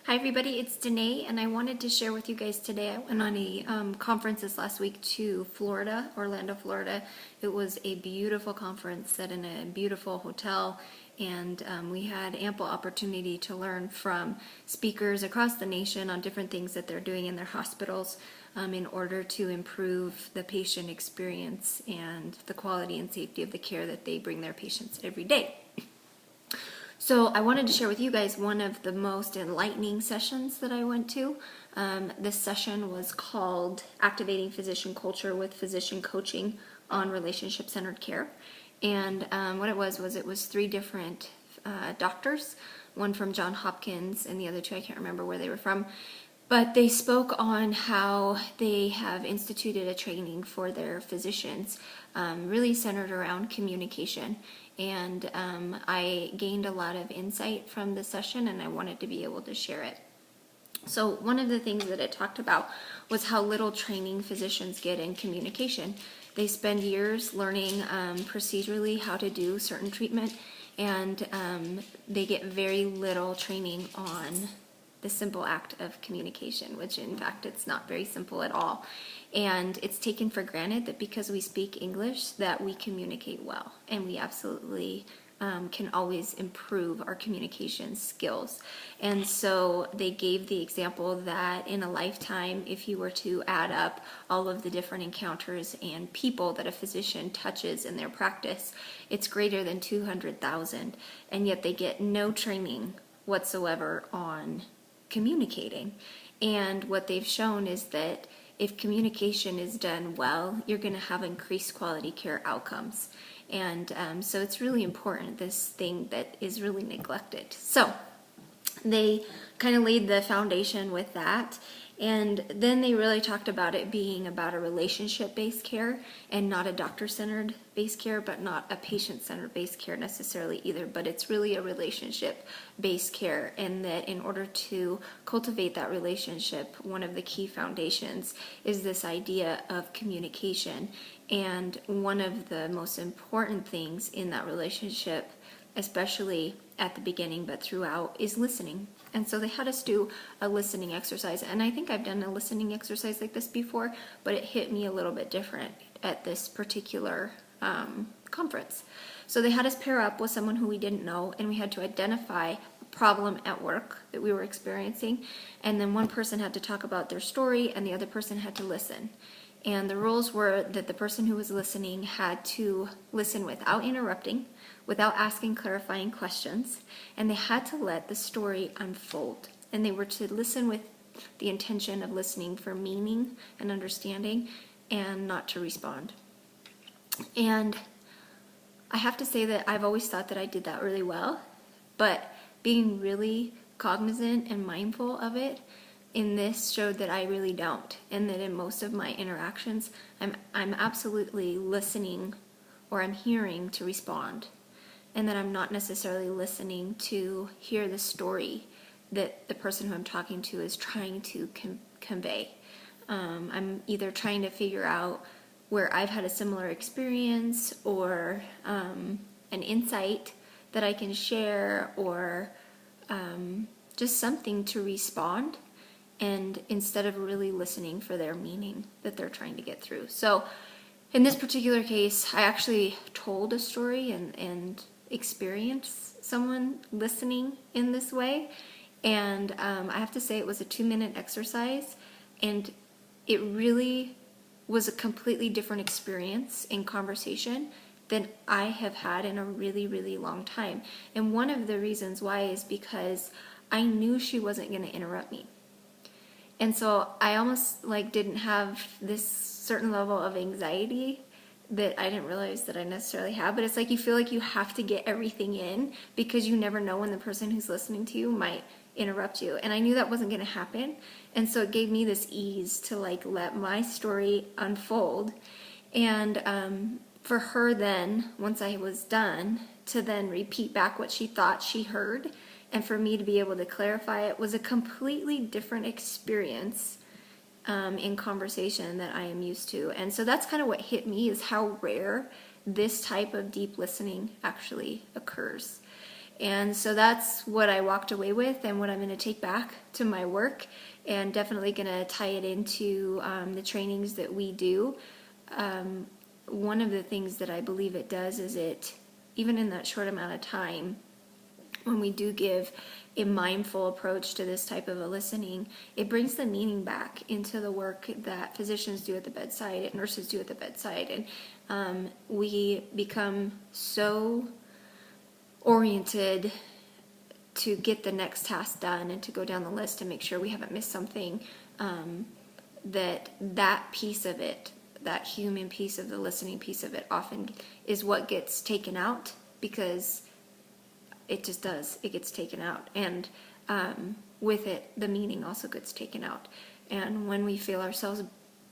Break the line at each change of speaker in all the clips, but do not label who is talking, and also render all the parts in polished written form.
Hi everybody, it's Danae, and I wanted to share with you guys today. I went on a conference this last week to Florida, Orlando, Florida. It was a beautiful conference set in a beautiful hotel, and we had ample opportunity to learn from speakers across the nation on different things that they're doing in their hospitals in order to improve the patient experience and the quality and safety of the care that they bring their patients every day. So I wanted to share with you guys one of the most enlightening sessions that I went to. This session was called Activating Physician Culture with Physician Coaching on Relationship-Centered Care. And what it was three different doctors, one from Johns Hopkins and the other two I can't remember where they were from. But they spoke on how they have instituted a training for their physicians, really centered around communication. And I gained a lot of insight from the session, and I wanted to be able to share it. So one of the things that it talked about was how little training physicians get in communication. They spend years learning procedurally how to do certain treatment, and they get very little training on the simple act of communication, which in fact it's not very simple at all. And it's taken for granted that because we speak English that we communicate well, and we absolutely can always improve our communication skills. And so they gave the example that in a lifetime, if you were to add up all of the different encounters and people that a physician touches in their practice, it's greater than 200,000, and yet they get no training whatsoever on communicating. And what they've shown is that if communication is done well, you're going to have increased quality care outcomes. And so it's really important, this thing that is really neglected. So they kind of laid the foundation with that. And then they really talked about it being about a relationship-based care and not a doctor-centered based care, but not a patient-centered based care necessarily either. But it's really a relationship-based care, and that in order to cultivate that relationship, one of the key foundations is this idea of communication. And one of the most important things in that relationship, especially at the beginning but throughout, is listening. And so they had us do a listening exercise, and I think I've done a listening exercise like this before, but it hit me a little bit different at this particular conference. So they had us pair up with someone who we didn't know, and we had to identify a problem at work that we were experiencing, and then one person had to talk about their story and the other person had to listen. And the rules were that the person who was listening had to listen without interrupting, without asking clarifying questions, and they had to let the story unfold. And they were to listen with the intention of listening for meaning and understanding, and not to respond. And I have to say that I've always thought that I did that really well, but being really cognizant and mindful of it in this showed that I really don't, and that in most of my interactions, I'm absolutely listening, or I'm hearing to respond, and that I'm not necessarily listening to hear the story that the person who I'm talking to is trying to convey. I'm either trying to figure out where I've had a similar experience, or an insight that I can share, or just something to respond, and instead of really listening for their meaning that they're trying to get through. So in this particular case, I actually told a story and experienced someone listening in this way, and I have to say it was a 2-minute exercise, and it really was a completely different experience in conversation than I have had in a really, really long time. And one of the reasons why is because I knew she wasn't going to interrupt me. And so I almost didn't have this certain level of anxiety that I didn't realize that I necessarily have. But it's like you feel like you have to get everything in because you never know when the person who's listening to you might interrupt you. And I knew that wasn't going to happen. And so it gave me this ease to let my story unfold. And for her then, once I was done, to then repeat back what she thought she heard, and for me to be able to clarify it, was a completely different experience in conversation that I am used to. And so that's kind of what hit me, is how rare this type of deep listening actually occurs. And so that's what I walked away with and what I'm going to take back to my work, and definitely going to tie it into the trainings that we do. One of the things that I believe it does is even in that short amount of time, when we do give a mindful approach to this type of a listening, it brings the meaning back into the work that physicians do at the bedside and nurses do at the bedside. And we become so oriented to get the next task done and to go down the list and make sure we haven't missed something, that piece of it, that human piece of the listening piece of it, often is what gets taken out, because it just does. It gets taken out. And with it, the meaning also gets taken out. And when we feel ourselves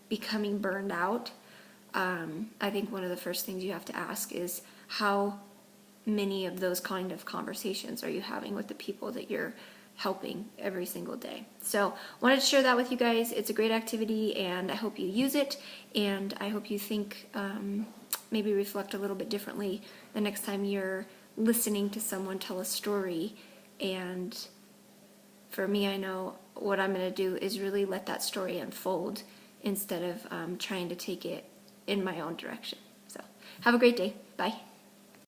becoming burned out, I think one of the first things you have to ask is, how many of those kind of conversations are you having with the people that you're helping every single day? So wanted to share that with you guys. It's a great activity, and I hope you use it, and I hope you think, maybe reflect a little bit differently the next time you're listening to someone tell a story. And for me, I know what I'm going to do is really let that story unfold instead of trying to take it in my own direction. So have a great day. Bye.